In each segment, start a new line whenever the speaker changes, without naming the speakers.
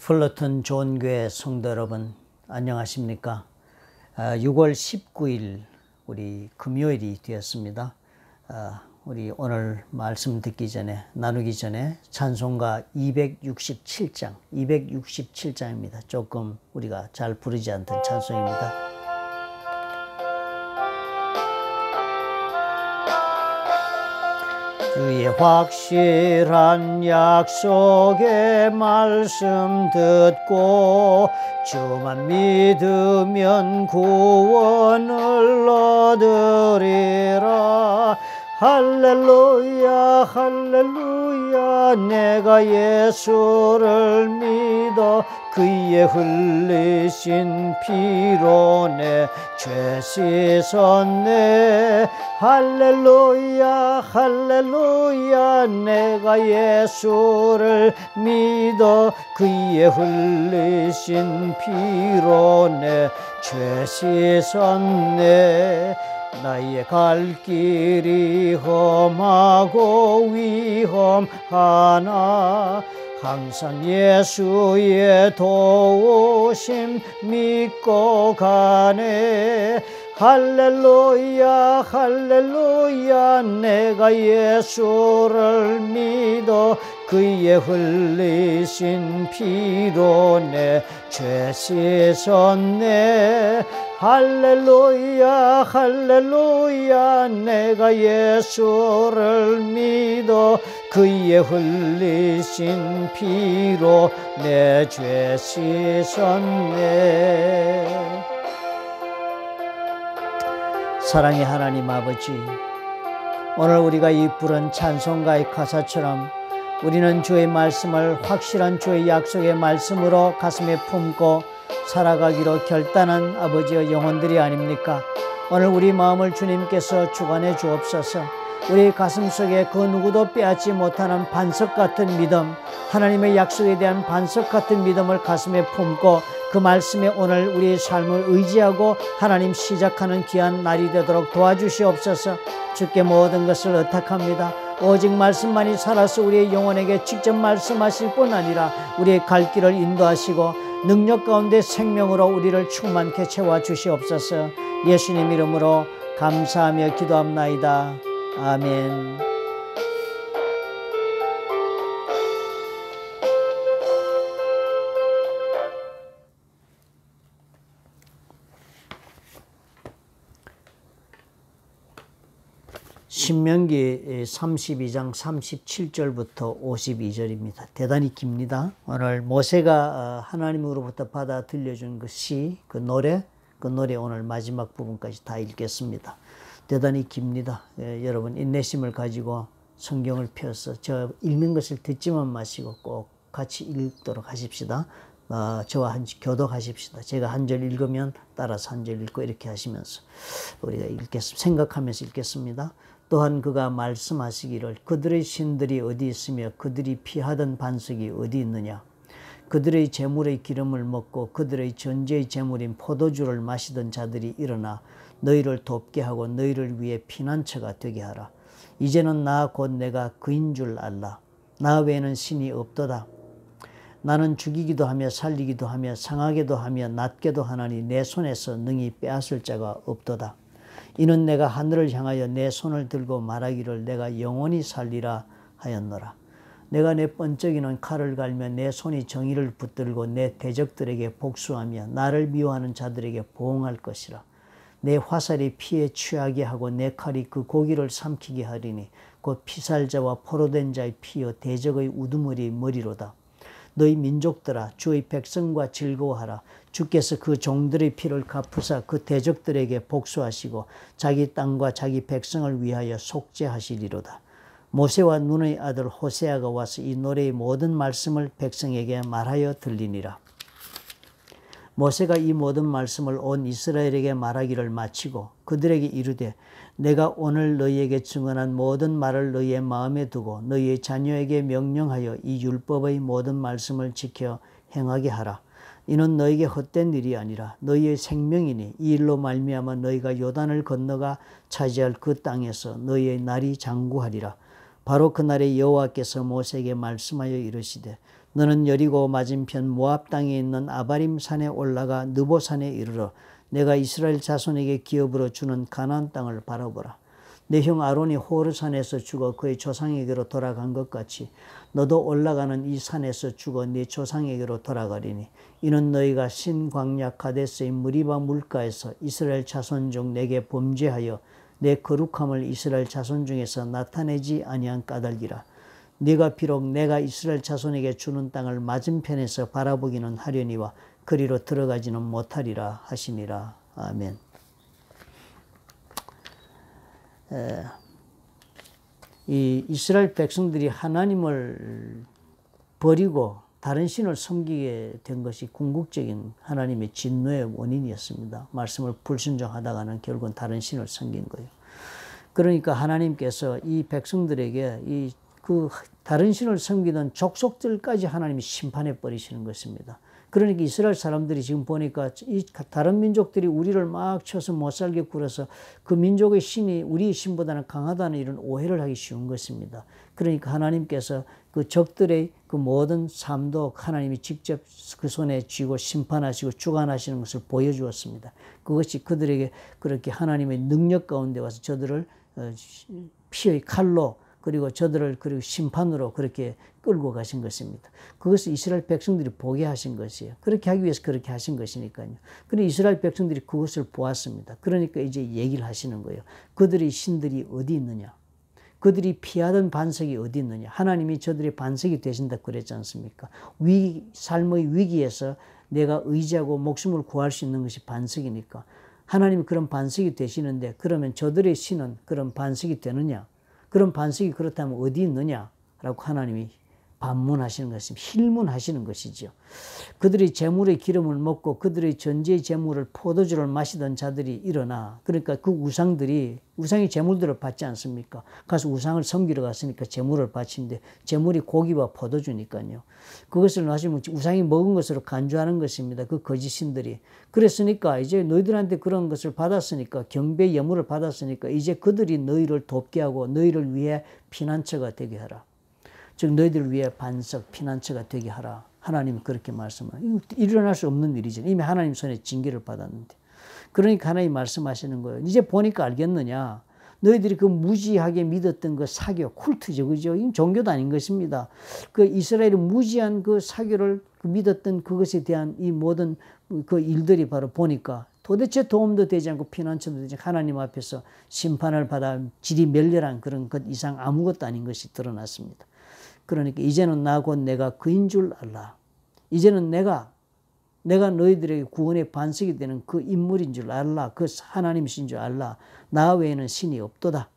플러튼 좋은교회 성도 여러분, 안녕하십니까? 6월 19일 우리 금요일이 되었습니다. 우리 오늘 말씀 듣기 전에, 나누기 전에 찬송가 267장입니다. 조금 우리가 잘 부르지 않던 찬송입니다. 주의 확실한 약속의 말씀 듣고 주만 믿으면 구원을 얻으리라. 할렐루야 할렐루야, 내가 예수를 믿어 그의 흘리신 피로 내 죄 씻었네. 할렐루야 할렐루야, 내가 예수를 믿어 그의 흘리신 피로 내 죄 씻었네. 나의 갈 길이 험하고 위험하나 항상 예수의 도우심 믿고 가네. 할렐루야 할렐루야, 내가 예수를 믿어 그의 흘리신 피로 내 죄 씻었네. 할렐루야 할렐루야, 내가 예수를 믿어 그의 흘리신 피로 내 죄 씻었네. 사랑의 하나님 아버지, 오늘 우리가 이 부른 찬송가의 가사처럼 우리는 주의 말씀을 확실한 주의 약속의 말씀으로 가슴에 품고 살아가기로 결단한 아버지의 영혼들이 아닙니까? 오늘 우리 마음을 주님께서 주관해 주옵소서. 우리 가슴속에 그 누구도 빼앗지 못하는 반석 같은 믿음, 하나님의 약속에 대한 반석 같은 믿음을 가슴에 품고 그 말씀에 오늘 우리의 삶을 의지하고 하나님 시작하는 귀한 날이 되도록 도와주시옵소서. 주께 모든 것을 의탁합니다. 오직 말씀만이 살아서 우리의 영혼에게 직접 말씀하실 뿐 아니라 우리의 갈 길을 인도하시고 능력 가운데 생명으로 우리를 충만케 채워주시옵소서. 예수님 이름으로 감사하며 기도합나이다. 아멘. 신명기 32장 37절부터 52절입니다. 대단히 깁니다. 오늘 모세가 하나님으로부터 받아 들려준 그 시, 그 노래 오늘 마지막 부분까지 다 읽겠습니다. 대단히 깁니다. 여러분 인내심을 가지고 성경을 펴서 저 읽는 것을 듣지만 마시고 꼭 같이 읽도록 하십시다. 저와 교독하십시다. 제가 한 절 읽으면 따라서 한 절 읽고 이렇게 하시면서 우리가 생각하면서 읽겠습니다. 또한 그가 말씀하시기를 그들의 신들이 어디 있으며 그들이 피하던 반석이 어디 있느냐. 그들의 제물의 기름을 먹고 그들의 전제의 제물인 포도주를 마시던 자들이 일어나 너희를 돕게 하고 너희를 위해 피난처가 되게 하라. 이제는 나 곧 내가 그인 줄 알라. 나 외에는 신이 없도다. 나는 죽이기도 하며 살리기도 하며 상하게도 하며 낫게도 하나니 내 손에서 능히 빼앗을 자가 없도다. 이는 내가 하늘을 향하여 내 손을 들고 말하기를 내가 영원히 살리라 하였노라. 내가 내 번쩍이는 칼을 갈며 내 손이 정의를 붙들고 내 대적들에게 복수하며 나를 미워하는 자들에게 보응할 것이라. 내 화살이 피에 취하게 하고 내 칼이 그 고기를 삼키게 하리니 곧 피살자와 포로된 자의 피여 대적의 우두머리 머리로다. 너희 민족들아, 주의 백성과 즐거워하라. 주께서 그 종들의 피를 갚으사 그 대적들에게 복수하시고 자기 땅과 자기 백성을 위하여 속죄하시리로다. 모세와 눈의 아들 호세아가 와서 이 노래의 모든 말씀을 백성에게 말하여 들리니라. 모세가 이 모든 말씀을 온 이스라엘에게 말하기를 마치고 그들에게 이르되 내가 오늘 너희에게 증언한 모든 말을 너희의 마음에 두고 너희의 자녀에게 명령하여 이 율법의 모든 말씀을 지켜 행하게 하라. 이는 너희에게 헛된 일이 아니라 너희의 생명이니 이 일로 말미암아 너희가 요단을 건너가 차지할 그 땅에서 너희의 날이 장구하리라. 바로 그날에 여호와께서 모세에게 말씀하여 이르시되 너는 여리고 맞은편 모압 땅에 있는 아바림 산에 올라가 느보산에 이르러 내가 이스라엘 자손에게 기업으로 주는 가나안 땅을 바라보라. 내 형 아론이 호르산에서 죽어 그의 조상에게로 돌아간 것 같이 너도 올라가는 이 산에서 죽어 네 조상에게로 돌아가리니 이는 너희가 신광야 가데스의 무리바 물가에서 이스라엘 자손 중 내게 범죄하여 내 거룩함을 이스라엘 자손 중에서 나타내지 아니한 까닭이라. 네가 비록 내가 이스라엘 자손에게 주는 땅을 맞은편에서 바라보기는 하려니와 그리로 들어가지는 못하리라 하시니라. 아멘. 이 이스라엘 백성들이 하나님을 버리고 다른 신을 섬기게 된 것이 궁극적인 하나님의 진노의 원인이었습니다. 말씀을 불순종하다가는 결국은 다른 신을 섬긴 거예요. 그러니까 하나님께서 이 백성들에게 그 다른 신을 섬기던 족속들까지 하나님이 심판해 버리시는 것입니다. 그러니까 이스라엘 사람들이 지금 보니까 이 다른 민족들이 우리를 막 쳐서 못 살게 굴어서 그 민족의 신이 우리의 신보다는 강하다는 이런 오해를 하기 쉬운 것입니다. 그러니까 하나님께서 그 적들의 그 모든 삶도 하나님이 직접 그 손에 쥐고 심판하시고 주관하시는 것을 보여주었습니다. 그것이 그들에게 그렇게 하나님의 능력 가운데 와서 저들을 피의 칼로 그리고 저들을 그리고 심판으로 그렇게 끌고 가신 것입니다. 그것을 이스라엘 백성들이 보게 하신 것이에요. 그렇게 하기 위해서 그렇게 하신 것이니까요. 그런데 이스라엘 백성들이 그것을 보았습니다. 그러니까 이제 얘기를 하시는 거예요. 그들의 신들이 어디 있느냐? 그들이 피하던 반석이 어디 있느냐? 하나님이 저들의 반석이 되신다 그랬지 않습니까? 삶의 위기에서 내가 의지하고 목숨을 구할 수 있는 것이 반석이니까 하나님이 그런 반석이 되시는데 그러면 저들의 신은 그런 반석이 되느냐? 그런 반석이 그렇다면 어디 있느냐라고 하나님이 반문하시는 것입니다. 힐문하시는 것이죠. 그들이 재물의 기름을 먹고 그들의 전제의 재물을 포도주를 마시던 자들이 일어나 그러니까 그 우상이 재물들을 받지 않습니까? 가서 우상을 섬기러 갔으니까 재물을 바치는데 재물이 고기와 포도주니까요. 그것을 마시면 우상이 먹은 것으로 간주하는 것입니다. 그 거짓신들이. 그랬으니까 이제 너희들한테 그런 것을 받았으니까 경배 예물을 받았으니까 이제 그들이 너희를 돕게 하고 너희를 위해 피난처가 되게 하라. 즉 너희들을 위해 반석, 피난처가 되게 하라. 하나님이 그렇게 말씀하세요. 일어날 수 없는 일이죠. 이미 하나님 손에 징계를 받았는데. 그러니까 하나님이 말씀하시는 거예요. 이제 보니까 알겠느냐. 너희들이 그 무지하게 믿었던 그 사교, 쿨트죠. 그죠? 이건 종교도 아닌 것입니다. 그 이스라엘이 무지한 그 사교를 믿었던 그것에 대한 이 모든 그 일들이 바로 보니까 도대체 도움도 되지 않고 피난처도 되지 않고 하나님 앞에서 심판을 받아 질이 멸렬한 그런 것 이상 아무것도 아닌 것이 드러났습니다. 그러니까 이제는 나 곧 내가 그인 줄 알라. 이제는 내가 너희들에게 구원의 반석이 되는 그 인물인 줄 알라. 그 하나님이신 줄 알라. 나 외에는 신이 없도다.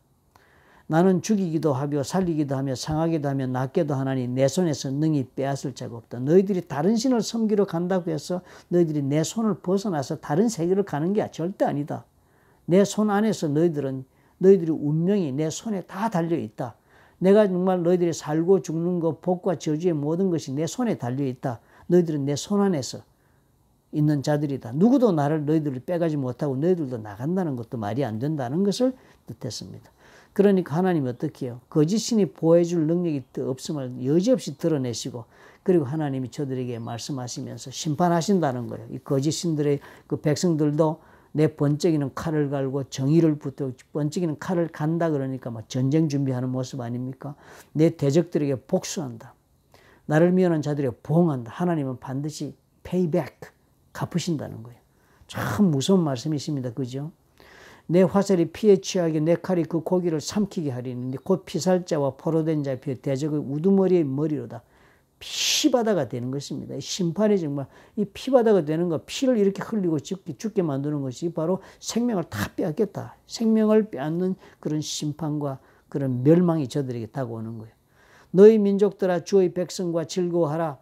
나는 죽이기도 하며 살리기도 하며 상하기도 하며 낫게도 하나니 내 손에서 능히 빼앗을 자가 없다. 너희들이 다른 신을 섬기러 간다고 해서 너희들이 내 손을 벗어나서 다른 세계를 가는 게 절대 아니다. 내 손 안에서 너희들의 운명이 내 손에 다 달려있다. 내가 정말 너희들이 살고 죽는 것, 복과 저주의 모든 것이 내 손에 달려있다. 너희들은 내 손 안에서 있는 자들이다. 누구도 너희들을 빼가지 못하고 너희들도 나간다는 것도 말이 안 된다는 것을 뜻했습니다. 그러니까 하나님이 어떻게 해요? 거짓신이 보호해줄 능력이 없음을 여지없이 드러내시고 그리고 하나님이 저들에게 말씀하시면서 심판하신다는 거예요. 이 거짓신들의 그 백성들도 내 번쩍이는 칼을 갈고 정의를 붙들고 번쩍이는 칼을 간다 그러니까 막 전쟁 준비하는 모습 아닙니까? 내 대적들에게 복수한다. 나를 미워하는 자들에게 보응한다. 하나님은 반드시 payback 갚으신다는 거예요. 참 무서운 말씀이십니다. 그죠? 내 화살이 피에 취하게 내 칼이 그 고기를 삼키게 하리니 곧 피살자와 포로된 자의 피 대적의 우두머리의 머리로다. 피바다가 되는 것입니다. 심판이 정말 이 피바다가 되는 거, 피를 이렇게 흘리고 죽게 만드는 것이 바로 생명을 다 빼앗겠다. 생명을 빼앗는 그런 심판과 그런 멸망이 저들에게 다가오는 거예요. 너희 민족들아 주의 백성과 즐거워하라.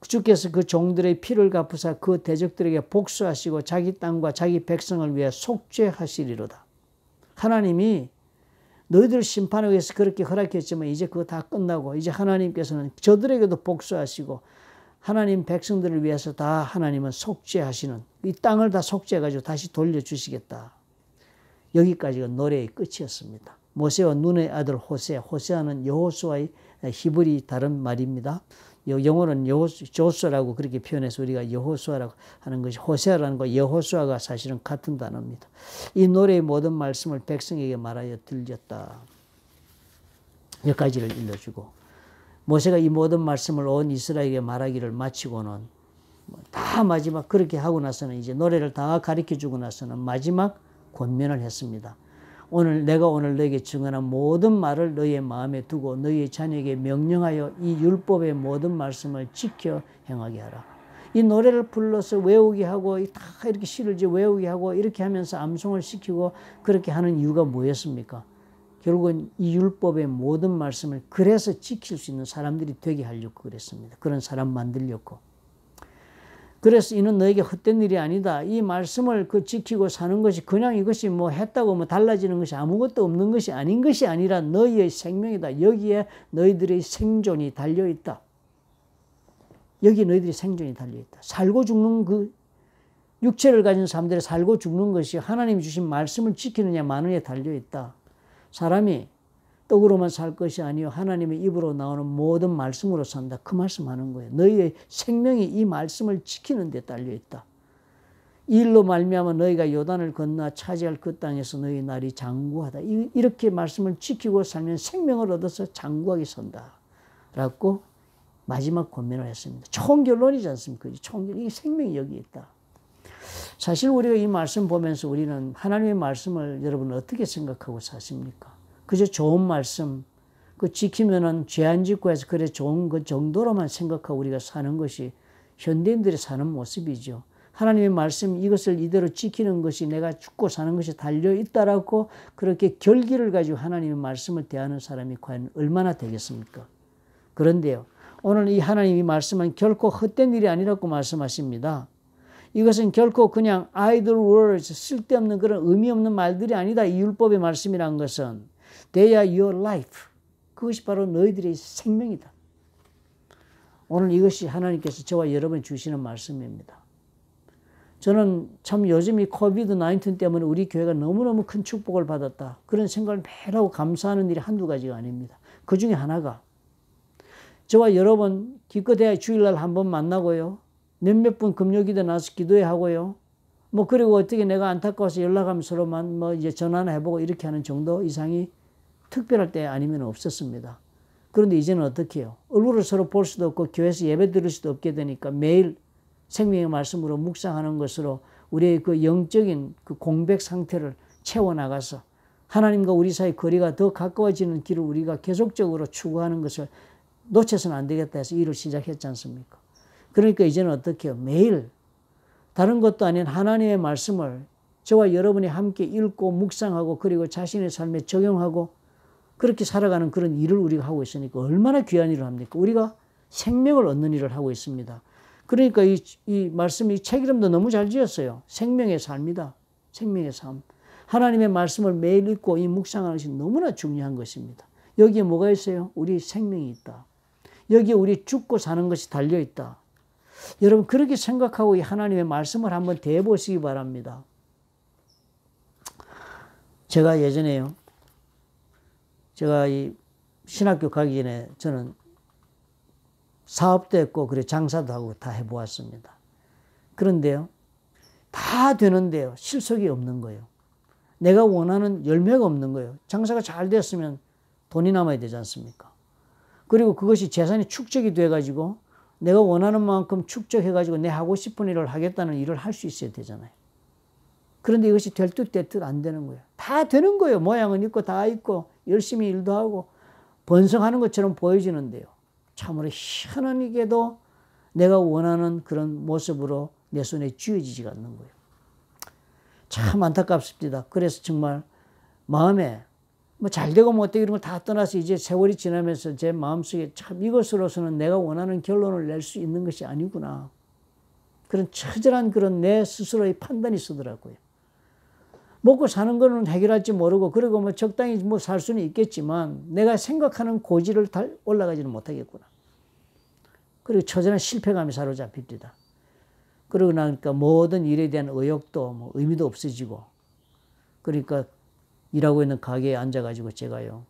주께서 그 종들의 피를 갚으사 그 대적들에게 복수하시고 자기 땅과 자기 백성을 위해 속죄하시리로다. 하나님이 너희들을 심판하기 위해서 그렇게 허락했지만 이제 그거 다 끝나고 이제 하나님께서는 저들에게도 복수하시고 하나님 백성들을 위해서 다 하나님은 속죄하시는 이 땅을 다 속죄해가지고 다시 돌려주시겠다. 여기까지가 노래의 끝이었습니다. 모세와 눈의 아들 호세아는 여호수아의 히브리 다른 말입니다. 영어는 조수라고 그렇게 표현해서 우리가 여호수아라고 하는 것이 호세아라는 거 여호수아가 사실은 같은 단어입니다. 이 노래의 모든 말씀을 백성에게 말하여 들렸다. 여기까지를 일러주고 모세가 이 모든 말씀을 온 이스라엘에게 말하기를 마치고는 다 마지막 그렇게 하고 나서는 이제 노래를 다 가르쳐주고 나서는 마지막 권면을 했습니다. 내가 오늘 너에게 증언한 모든 말을 너희의 마음에 두고 너희의 자녀에게 명령하여 이 율법의 모든 말씀을 지켜 행하게 하라. 이 노래를 불러서 외우게 하고 다 이렇게 시를 외우게 하고 이렇게 하면서 암송을 시키고 그렇게 하는 이유가 뭐였습니까? 결국은 이 율법의 모든 말씀을 그래서 지킬 수 있는 사람들이 되게 하려고 그랬습니다. 그런 사람 만들려고. 그래서 이는 너에게 헛된 일이 아니다. 이 말씀을 지키고 사는 것이 그냥 이것이 했다고 달라지는 것이 아무것도 없는 것이 아닌 것이 아니라 너희의 생명이다. 여기에 너희들의 생존이 달려있다. 여기 너희들의 생존이 달려있다. 살고 죽는 육체를 가진 사람들이 살고 죽는 것이 하나님이 주신 말씀을 지키느냐 마느냐에 달려있다. 사람이 떡으로만 살 것이 아니요 하나님의 입으로 나오는 모든 말씀으로 산다. 그 말씀하는 거예요. 너희의 생명이 이 말씀을 지키는 데 달려있다. 이 일로 말미암아 너희가 요단을 건너 차지할 그 땅에서 너희 날이 장구하다. 이렇게 말씀을 지키고 살면 생명을 얻어서 장구하게 선다. 라고 마지막 권면을 했습니다. 총결론이지 않습니까? 이 생명이 여기 있다. 사실 우리가 이 말씀 보면서 우리는 하나님의 말씀을 여러분 어떻게 생각하고 사십니까? 그저 좋은 말씀, 지키면은 죄 안 짓고 해서 그래 좋은 그 정도로만 생각하고 우리가 사는 것이 현대인들이 사는 모습이죠. 하나님의 말씀 이것을 이대로 지키는 것이 내가 죽고 사는 것이 달려있다라고 그렇게 결기를 가지고 하나님의 말씀을 대하는 사람이 과연 얼마나 되겠습니까? 그런데요, 오늘 이 하나님의 말씀은 결코 헛된 일이 아니라고 말씀하십니다. 이것은 결코 그냥 idle words, 쓸데없는 그런 의미 없는 말들이 아니다. 이 율법의 말씀이란 것은 They are your life. 그것이 바로 너희들의 생명이다. 오늘 이것이 하나님께서 저와 여러분 주시는 말씀입니다. 저는 참 요즘 이 코비드-19 때문에 우리 교회가 너무너무 큰 축복을 받았다. 그런 생각을 매일 하고 감사하는 일이 한두 가지가 아닙니다. 그 중에 하나가 저와 여러분 기껏해야 주일날 한번 만나고요. 몇몇 분 금요기도 나와서 기도회 하고요. 그리고 어떻게 내가 안타까워서 연락하면 서로만 이제 전화나 해보고 이렇게 하는 정도 이상이 특별할 때 아니면 없었습니다. 그런데 이제는 어떻게 해요? 얼굴을 서로 볼 수도 없고 교회에서 예배 드릴 수도 없게 되니까 매일 생명의 말씀으로 묵상하는 것으로 우리의 그 영적인 그 공백 상태를 채워나가서 하나님과 우리 사이 거리가 더 가까워지는 길을 우리가 계속적으로 추구하는 것을 놓쳐서는 안 되겠다 해서 일을 시작했지 않습니까? 그러니까 이제는 어떻게 해요? 매일 다른 것도 아닌 하나님의 말씀을 저와 여러분이 함께 읽고 묵상하고 그리고 자신의 삶에 적용하고 그렇게 살아가는 그런 일을 우리가 하고 있으니까 얼마나 귀한 일을 합니까? 우리가 생명을 얻는 일을 하고 있습니다. 그러니까 이 말씀, 이 책 이름도 너무 잘 지었어요. 생명의 삶이다. 생명의 삶. 하나님의 말씀을 매일 읽고 이 묵상하는 것이 너무나 중요한 것입니다. 여기에 뭐가 있어요? 우리 생명이 있다. 여기에 우리 죽고 사는 것이 달려있다. 여러분 그렇게 생각하고 이 하나님의 말씀을 한번 대해보시기 바랍니다. 제가 예전에요. 제가 이 신학교 가기 전에 저는 사업도 했고 그래 장사도 하고 다 해보았습니다. 그런데요. 다 되는데요. 실속이 없는 거예요. 내가 원하는 열매가 없는 거예요. 장사가 잘 됐으면 돈이 남아야 되지 않습니까? 그리고 그것이 재산이 축적이 돼가지고 내가 원하는 만큼 축적해가지고 내 하고 싶은 일을 하겠다는 일을 할 수 있어야 되잖아요. 그런데 이것이 될 듯 될 듯 안 되는 거예요. 다 되는 거예요. 모양은 있고 다 있고 열심히 일도 하고 번성하는 것처럼 보여지는데요. 참으로 희한하게도 내가 원하는 그런 모습으로 내 손에 쥐어지지가 않는 거예요. 참 안타깝습니다. 그래서 정말 마음에 잘 되고 못 되고 이런 걸 다 떠나서 이제 세월이 지나면서 제 마음속에 참 이것으로서는 내가 원하는 결론을 낼 수 있는 것이 아니구나. 그런 처절한 그런 내 스스로의 판단이 서더라고요. 먹고 사는 거는 해결할지 모르고 그리고 적당히 살 수는 있겠지만 내가 생각하는 고지를 올라가지는 못하겠구나. 그리고 처절한 실패감이 사로잡힙니다. 그러고 나니까 모든 일에 대한 의욕도 의미도 없어지고 그러니까 일하고 있는 가게에 앉아가지고 제가요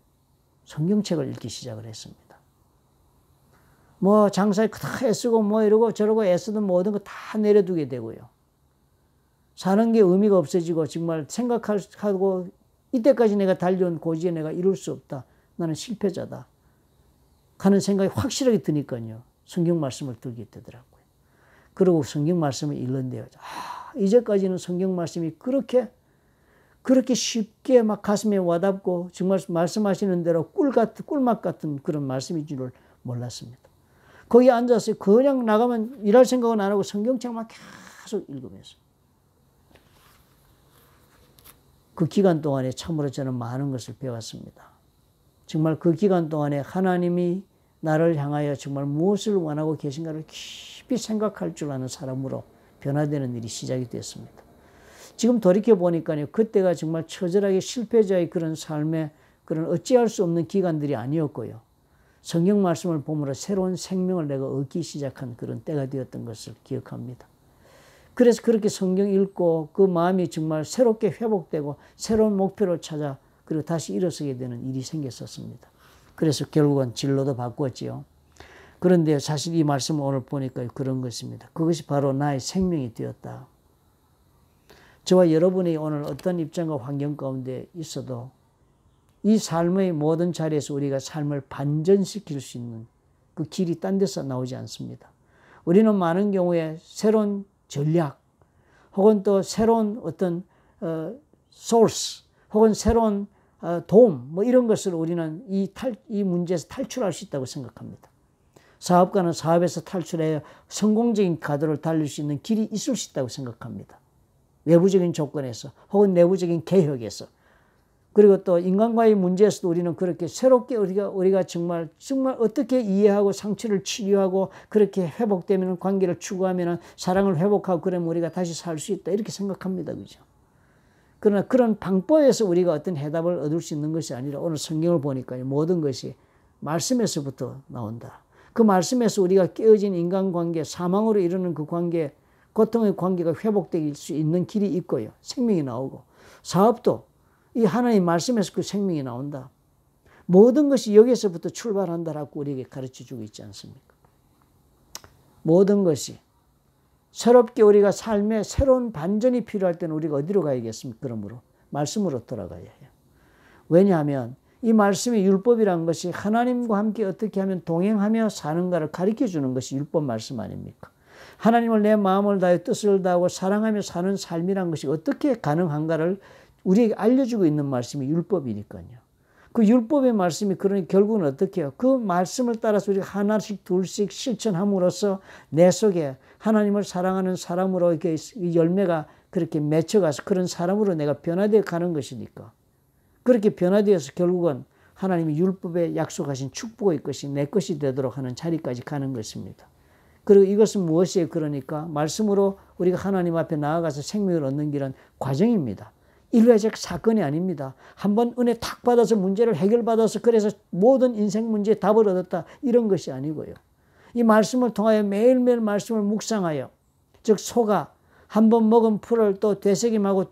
성경책을 읽기 시작을 했습니다. 뭐 장사에 다 애쓰고 뭐 이러고 저러고 애쓰던 모든 거 다 내려두게 되고요. 사는 게 의미가 없어지고 정말 생각하고 이때까지 내가 달려온 고지에 내가 이룰 수 없다. 나는 실패자다. 하는 생각이 확실하게 드니까요. 성경 말씀을 들게 되더라고요. 그리고 성경 말씀을 읽는데요. 이제까지는 성경 말씀이 그렇게 쉽게 막 가슴에 와닿고 정말 말씀하시는 대로 꿀맛 같은 그런 말씀인 줄을 몰랐습니다. 거기 앉아서 그냥 나가면 일할 생각은 안 하고 성경책만 계속 읽으면서 그 기간 동안에 참으로 저는 많은 것을 배웠습니다. 정말 그 기간 동안에 하나님이 나를 향하여 정말 무엇을 원하고 계신가를 깊이 생각할 줄 아는 사람으로 변화되는 일이 시작이 됐습니다. 지금 돌이켜보니까요. 그때가 정말 처절하게 실패자의 그런 삶에 그런 어찌할 수 없는 기간들이 아니었고요. 성경 말씀을 보므로 새로운 생명을 내가 얻기 시작한 그런 때가 되었던 것을 기억합니다. 그래서 그렇게 성경 읽고 그 마음이 정말 새롭게 회복되고 새로운 목표를 찾아 그리고 다시 일어서게 되는 일이 생겼었습니다. 그래서 결국은 진로도 바꾸었지요. 그런데 사실 이 말씀을 오늘 보니까 그런 것입니다. 그것이 바로 나의 생명이 되었다. 저와 여러분이 오늘 어떤 입장과 환경 가운데 있어도 이 삶의 모든 자리에서 우리가 삶을 반전시킬 수 있는 그 길이 딴 데서 나오지 않습니다. 우리는 많은 경우에 새로운 전략 혹은 또 새로운 어떤 소스 혹은 새로운 도움 뭐 이런 것을 우리는 이 문제에서 탈출할 수 있다고 생각합니다. 사업가는 사업에서 탈출해 성공적인 가도를 달릴 수 있는 길이 있을 수 있다고 생각합니다. 외부적인 조건에서 혹은 내부적인 개혁에서 그리고 또 인간과의 문제에서도 우리는 그렇게 새롭게 우리가 정말 어떻게 이해하고 상처를 치유하고 그렇게 회복되면 관계를 추구하면 사랑을 회복하고 그러면 우리가 다시 살 수 있다 이렇게 생각합니다. 그죠? 그러나 그런 방법에서 우리가 어떤 해답을 얻을 수 있는 것이 아니라 오늘 성경을 보니까 모든 것이 말씀에서부터 나온다. 그 말씀에서 우리가 깨어진 인간관계, 사망으로 이르는 그 관계, 고통의 관계가 회복될 수 있는 길이 있고요. 생명이 나오고 사업도 이 하나님 말씀에서 그 생명이 나온다. 모든 것이 여기서부터 출발한다라고 우리에게 가르쳐주고 있지 않습니까? 모든 것이 새롭게 우리가 삶에 새로운 반전이 필요할 때는 우리가 어디로 가야겠습니까? 그러므로 말씀으로 돌아가야 해요. 왜냐하면 이 말씀의 율법이라는 것이 하나님과 함께 어떻게 하면 동행하며 사는가를 가르쳐주는 것이 율법 말씀 아닙니까? 하나님을 내 마음을 다하여 뜻을 다하고 사랑하며 사는 삶이란 것이 어떻게 가능한가를 우리에게 알려주고 있는 말씀이 율법이니까요. 그 율법의 말씀이 그러니 결국은 어떻게 해요? 그 말씀을 따라서 우리가 하나씩 둘씩 실천함으로써 내 속에 하나님을 사랑하는 사람으로 이렇게 열매가 그렇게 맺혀가서 그런 사람으로 내가 변화되어 가는 것이니까. 그렇게 변화되어서 결국은 하나님이 율법에 약속하신 축복의 것이 내 것이 되도록 하는 자리까지 가는 것입니다. 그리고 이것은 무엇이에요? 그러니까 말씀으로 우리가 하나님 앞에 나아가서 생명을 얻는 길은 과정입니다. 일회적 사건이 아닙니다. 한번 은혜 탁 받아서 문제를 해결받아서 그래서 모든 인생 문제에 답을 얻었다 이런 것이 아니고요. 이 말씀을 통하여 매일매일 말씀을 묵상하여 즉 소가 한번 먹은 풀을 또 되새김하고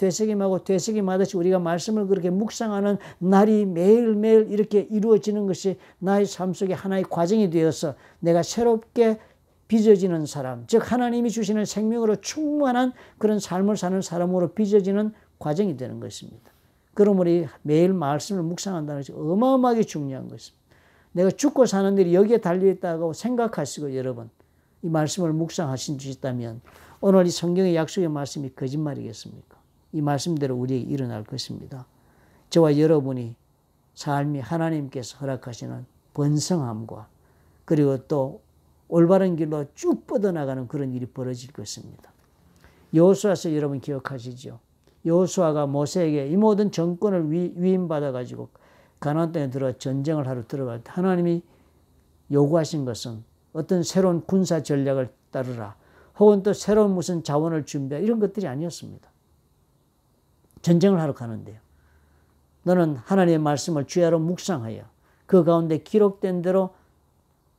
되새김하듯이 우리가 말씀을 그렇게 묵상하는 날이 매일매일 이렇게 이루어지는 것이 나의 삶 속에 하나의 과정이 되어서 내가 새롭게 빚어지는 사람, 즉 하나님이 주시는 생명으로 충만한 그런 삶을 사는 사람으로 빚어지는 과정이 되는 것입니다. 그러므로 매일 말씀을 묵상한다는 것이 어마어마하게 중요한 것입니다. 내가 죽고 사는 일이 여기에 달려있다고 생각하시고 여러분 이 말씀을 묵상하신 수 있다면 오늘 이 성경의 약속의 말씀이 거짓말이겠습니까? 이 말씀대로 우리에게 일어날 것입니다. 저와 여러분이 삶이 하나님께서 허락하시는 번성함과 그리고 또 올바른 길로 쭉 뻗어나가는 그런 일이 벌어질 것입니다. 여호수아서 여러분 기억하시죠? 여호수아가 모세에게 이 모든 정권을 위임받아가지고 가나안 땅에 들어 전쟁을 하러 들어갈 때 하나님이 요구하신 것은 어떤 새로운 군사 전략을 따르라 혹은 또 새로운 무슨 자원을 준비하라 이런 것들이 아니었습니다. 전쟁을 하러 가는데요. 너는 하나님의 말씀을 주야로 묵상하여 그 가운데 기록된 대로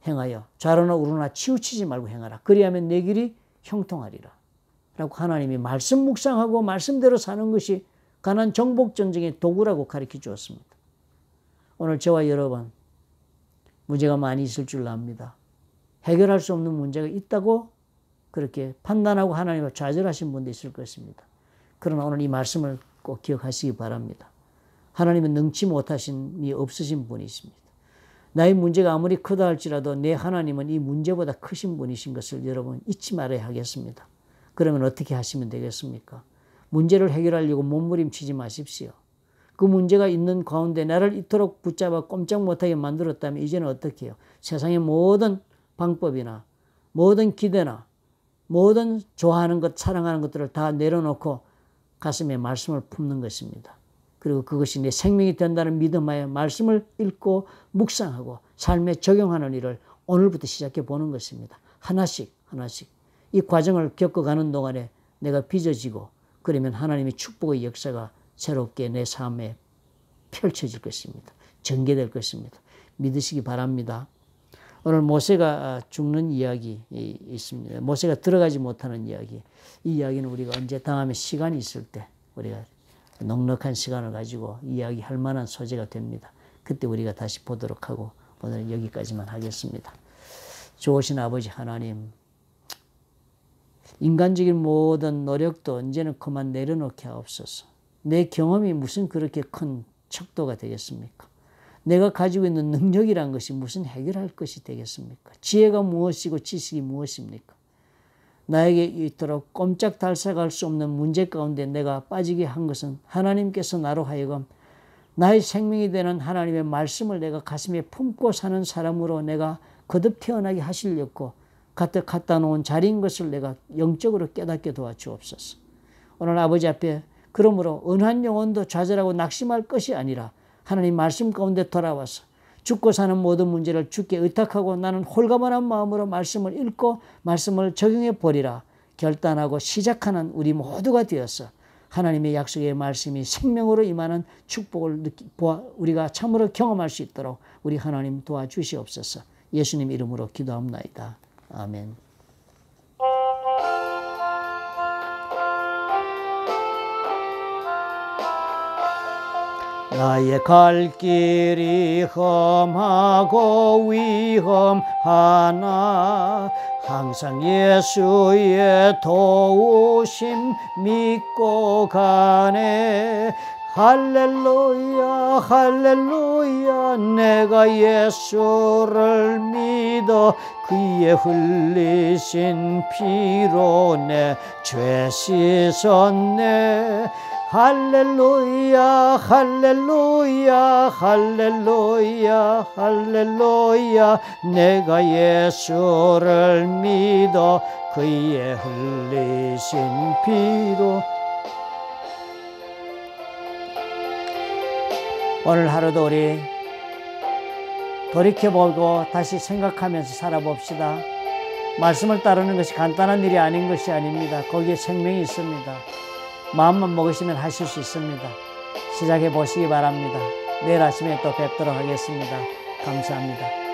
행하여 좌로나 우로나 치우치지 말고 행하라. 그리하면 내 길이 형통하리라. 라고 하나님이 말씀 묵상하고 말씀대로 사는 것이 가나안 정복 전쟁의 도구라고 가르쳐 주었습니다. 오늘 저와 여러분 문제가 많이 있을 줄 압니다. 해결할 수 없는 문제가 있다고 그렇게 판단하고 하나님을 좌절하신 분도 있을 것입니다. 그러나 오늘 이 말씀을 꼭 기억하시기 바랍니다. 하나님은 능치 못하심이 없으신 분이십니다. 나의 문제가 아무리 크다 할지라도 내 하나님은 이 문제보다 크신 분이신 것을 여러분 잊지 말아야 하겠습니다. 그러면 어떻게 하시면 되겠습니까? 문제를 해결하려고 몸부림치지 마십시오. 그 문제가 있는 가운데 나를 이토록 붙잡아 꼼짝 못하게 만들었다면 이제는 어떻게 해요? 세상의 모든 방법이나 모든 기대나 모든 좋아하는 것, 사랑하는 것들을 다 내려놓고 가슴에 말씀을 품는 것입니다. 그리고 그것이 내 생명이 된다는 믿음하에 말씀을 읽고 묵상하고 삶에 적용하는 일을 오늘부터 시작해 보는 것입니다. 하나씩 하나씩 이 과정을 겪어가는 동안에 내가 빚어지고 그러면 하나님의 축복의 역사가 새롭게 내 삶에 펼쳐질 것입니다. 전개될 것입니다. 믿으시기 바랍니다. 오늘 모세가 죽는 이야기 있습니다. 모세가 들어가지 못하는 이야기. 이 이야기는 우리가 언제 다음에 시간이 있을 때 우리가 넉넉한 시간을 가지고 이야기할 만한 소재가 됩니다. 그때 우리가 다시 보도록 하고 오늘 여기까지만 하겠습니다. 좋으신 아버지 하나님, 인간적인 모든 노력도 언제는 그만 내려놓게 하옵소서. 내 경험이 무슨 그렇게 큰 척도가 되겠습니까? 내가 가지고 있는 능력이란 것이 무슨 해결할 것이 되겠습니까? 지혜가 무엇이고 지식이 무엇입니까? 나에게 이토록 꼼짝달싹할 수 없는 문제 가운데 내가 빠지게 한 것은 하나님께서 나로 하여금 나의 생명이 되는 하나님의 말씀을 내가 가슴에 품고 사는 사람으로 내가 거듭 태어나게 하시려고 갖다 놓은 자리인 것을 내가 영적으로 깨닫게 도와주옵소서. 오늘 아버지 앞에 그러므로 언한 영혼도 좌절하고 낙심할 것이 아니라 하나님 말씀 가운데 돌아와서 죽고 사는 모든 문제를 주께 의탁하고 나는 홀가분한 마음으로 말씀을 읽고 말씀을 적용해 보리라 결단하고 시작하는 우리 모두가 되어서 하나님의 약속의 말씀이 생명으로 임하는 축복을 우리가 참으로 경험할 수 있도록 우리 하나님 도와주시옵소서. 예수님 이름으로 기도합나이다. 아멘. 나의 갈 길이 험하고 위험하나 항상 예수의 도우심 믿고 가네. 할렐루야 할렐루야 내가 예수를 믿어 그의 흘리신 피로 내 죄 씻었네. 할렐루야 할렐루야 할렐루야 할렐루야 내가 예수를 믿어 그의 흘리신 피로. 오늘 하루도 우리 돌이켜보고 다시 생각하면서 살아봅시다. 말씀을 따르는 것이 간단한 일이 아닌 것이 아닙니다. 거기에 생명이 있습니다. 마음만 먹으시면 하실 수 있습니다. 시작해 보시기 바랍니다. 내일 아침에 또 뵙도록 하겠습니다. 감사합니다.